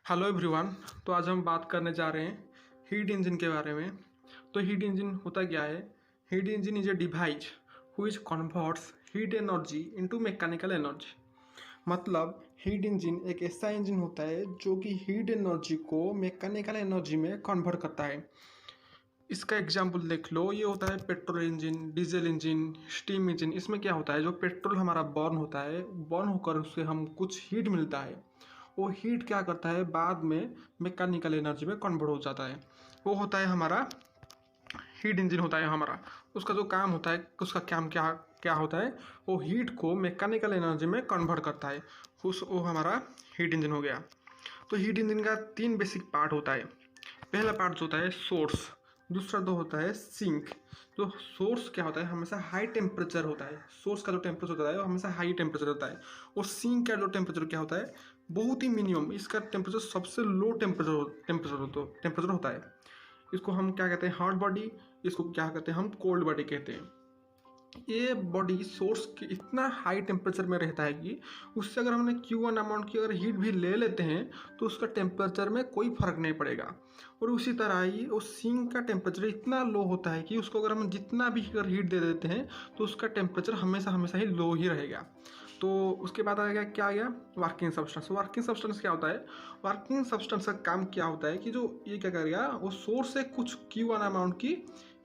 Hello everyone. तो आज हम बात करने जा रहे हैं हीट इंजन के बारे में। तो हीट इंजन होता क्या है? Heat engine is a device which converts heat energy into mechanical energy. मतलब हीट इंजन एक ऐसा इंजन होता है जो कि हीट एनर्जी को मैकेनिकल एनर्जी में कन्वर्ट करता है। इसका एग्जाम्पल देख लो, ये होता है petrol engine, diesel engine, steam engine. इसमें क्या होता है, जो पेट्रोल हमारा बर्न होता है, बर्न होकर उससे हम कुछ हीट मिलता है। वो हीट क्या करता है, बाद में मैकेनिकल एनर्जी में कन्वर्ट हो जाता है। वो होता है हमारा हीट इंजन होता है हमारा। उसका जो काम होता है, उसका काम क्या क्या होता है, वो हीट को मैकेनिकल एनर्जी में कन्वर्ट करता है। वो हमारा हीट इंजन हो गया। तो हीट इंजन का 3 बेसिक पार्ट होता है। पहला पार्ट जो होता है सोर्स, दूसरा जो होता है सिंक। जो सोर्स क्या होता है, हमेशा हाई टेम्परेचर होता है। सोर्स का जो टेम्परेचर होता है वो हमेशा हाई टेम्परेचर होता है। और सिंक का जो टेम्परेचर क्या होता है, बहुत ही मिनिमम। इसका टेम्परेचर सबसे लो टेम्परेचर होता है। इसको हम क्या कहते हैं, हॉट बॉडी। इसको क्या कहते हैं, हम कोल्ड बॉडी कहते हैं। ये बॉडी सोर्स के इतना हाई टेम्परेचर में रहता है कि उससे अगर हमने Q1 अमाउंट की अगर हीट भी ले लेते हैं तो उसका टेम्परेचर में कोई फर्क नहीं पड़ेगा। और उसी तरह ही उस सिंक का टेम्परेचर इतना लो होता है कि उसको अगर हम जितना भी अगर हीट दे देते हैं तो उसका टेम्परेचर हमेशा हमेशा ही लो ही रहेगा। तो उसके बाद आ गया, क्या आ गया, वर्किंग सब्सटेंस। वर्किंग सब्सटेंस क्या होता है? वर्किंग सब्सटेंस का काम क्या होता है कि जो ये क्या करेगा, वो सोर्स से कुछ Q1 अमाउंट की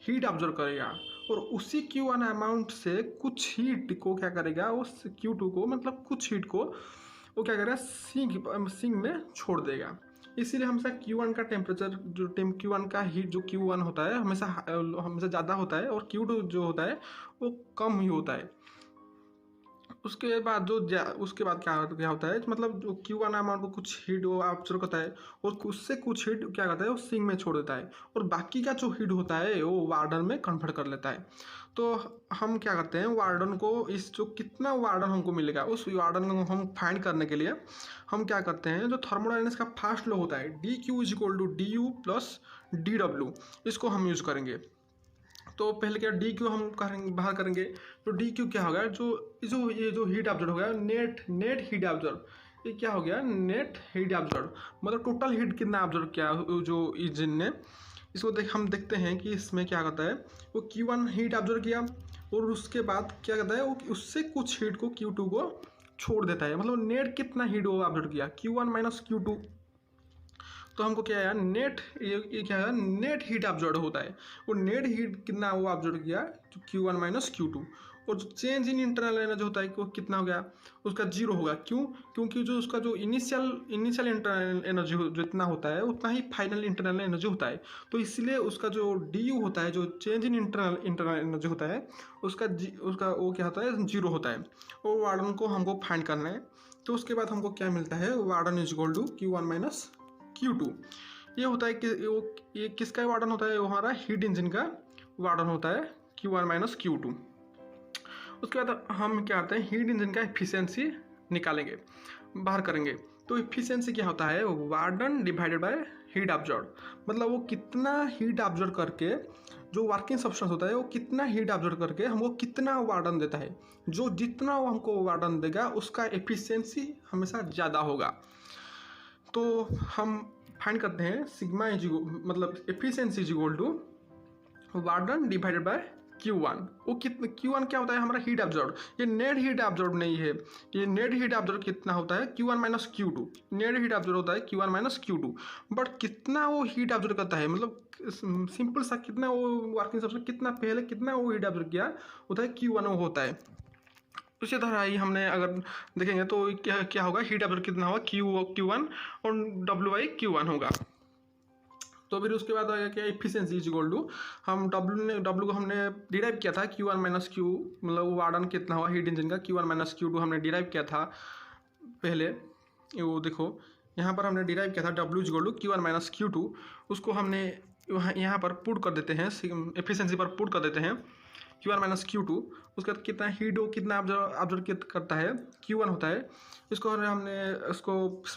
हीट ऑब्जर्व करेगा और उसी Q1 अमाउंट से कुछ हीट को क्या करेगा, उस Q2 को, मतलब कुछ हीट को वो क्या करेगा, सिंक में छोड़ देगा। इसीलिए हमेशा Q1 का टेम्परेचर, जो Q1 का हीट जो Q1 होता है हमेशा हमेशा ज़्यादा होता है, और Q2 जो होता है वो कम ही होता है। उसके बाद उसके बाद क्या क्या होता है, मतलब जो Q1 अमाउंट को कुछ हीट वो ऑब्जर्व करता है और उससे कुछ हीट क्या करता है, वो सिंक में छोड़ देता है, और बाकी का जो हीट होता है वो वार्डन में कन्वर्ट कर लेता है। तो हम क्या करते हैं, वार्डन को, इस जो कितना वार्डन हमको मिलेगा उस वार्डन को हम फाइंड करने के लिए हम क्या करते हैं, जो थर्मोडायनेमिक्स का फर्स्ट लॉ होता है DQ is equal to DU plus DW, इसको हम यूज़ करेंगे। तो पहले क्या, डी क्यू हम करेंगे, बाहर करेंगे। तो डी क्यू क्या होगा, ये जो हीट ऑब्जर्व हो गया, नेट हीट ऑब्जर्व, ये क्या हो गया, नेट हीट ऑब्जर्व। मतलब टोटल हीट कितना ऑब्जर्व किया जो इंजन ने। इसको हम देखते हैं कि इसमें क्या करता है, वो Q1 हीट ऑब्जर्व किया और उसके बाद क्या करता है, वो उससे कुछ हीट को Q2 को छोड़ देता है। मतलब नेट कितना हीट वो ऑब्जर्व किया, Q1 माइनस Q2। तो हमको क्या है, नेट, ये क्या है, नेट हीट ऑब्जर्व होता है। वो नेट हीट कितना वो ऑब्जर्व किया, तो Q1 माइनस Q2। और जो चेंज इन इंटरनल एनर्जी होता है वो कितना हो गया, उसका जीरो होगा। क्यों? क्योंकि जो उसका जो इनिशियल इंटरनल एनर्जी जितना होता है उतना ही फाइनल इंटरनल एनर्जी होता है। तो इसलिए उसका जो DU होता है, जो चेंज इन इंटरनल एनर्जी होता है, उसका वो क्या होता है, जीरो होता है। वो वार्डन को हमको फाइंड करना है। तो उसके बाद हमको क्या मिलता है, work done is equal to Q1 minus Q2। ये होता है कि ये किसका वार्डन होता है, वो हमारा हीट इंजन का वार्डन होता है, Q1 माइनस Q2। उसके बाद हम क्या करते हैं, हीट इंजन का एफिशिएंसी निकालेंगे, बाहर करेंगे। तो एफिशिएंसी क्या होता है, warden divided by heat observe. मतलब वो कितना हीट ऑब्जर्व करके, जो वर्किंग सब्सटेंस होता है वो कितना हीट ऑब्जर्व करके हमको कितना वार्डन देता है। जो जितना वो हमको वार्डन देगा उसका एफिशिएंसी हमेशा ज़्यादा होगा। तो हम फाइंड करते हैं सिग्मा इज, मतलब efficiency is equal to work done divided by Q1। वो कितना, Q1 क्या होता है, हमारा हीट ऑब्जर्व। ये नेट हीट ऑब्जर्व नहीं है, ये नेट हीट ऑब्जर्व कितना होता है, Q1 minus Q2। Net heat observe होता है Q1 माइनस Q2। बट कितना वो हीट ऑब्जर्व करता है, मतलब सिंपल सा, कितना वो वर्किंग सबसे कितना पहले कितना वो हीट ऑब्जर्व किया होता है, Q1 वो होता है। उसी तरह ही हमने अगर देखेंगे तो क्या क्या होगा, हीट ऑब्जर्व कितना होगा, Q1 और W/Q1 होगा। तो फिर उसके बाद आएगा क्या, एफिशिएंसी इज इक्वल टू, हम W को हमने डिराइव किया था Q1 माइनस Q, मतलब वो वार्डन कितना हुआ हीट इंजन का, Q1 माइनस Q2 हमने डिराइव किया था पहले। वो देखो यहाँ पर हमने डिराइव किया था W is equal to Q1 minus Q2। उसको हमने यहाँ पर पुट कर देते हैं, एफिशिएंसी पर पुट कर देते हैं Q1 माइनस Q2। उसके बाद कितना हीट हो, कितना ऑब्जर्व करता है, Q1 होता है। इसको हमने इसको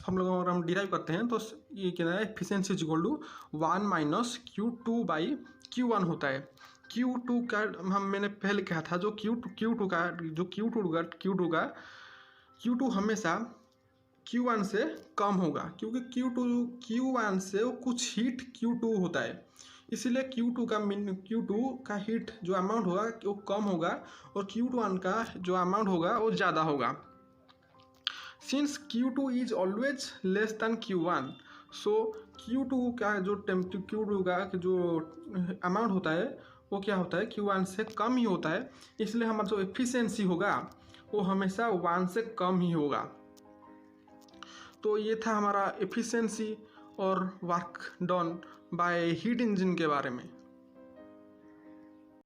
हम लोग अगर हम डिराइव करते हैं तो ये क्या है, efficiency is equal to 1 minus Q2/Q1 होता है। Q2 का मैंने पहले कहा था, जो Q2 का Q2 हमेशा Q1 से कम होगा, क्योंकि Q1 से वो कुछ हीट Q2 होता है, इसीलिए Q2 का हीट जो अमाउंट होगा वो कम होगा और Q1 का जो अमाउंट होगा वो ज़्यादा होगा। Since Q2 is always less than Q1, so Q2 का जो अमाउंट होता है वो क्या होता है, Q1 से कम ही होता है, इसलिए हमारा जो एफिशिएंसी होगा वो हमेशा 1 से कम ही होगा। तो ये था हमारा एफिशिएंसी और work done by heat engine के बारे में।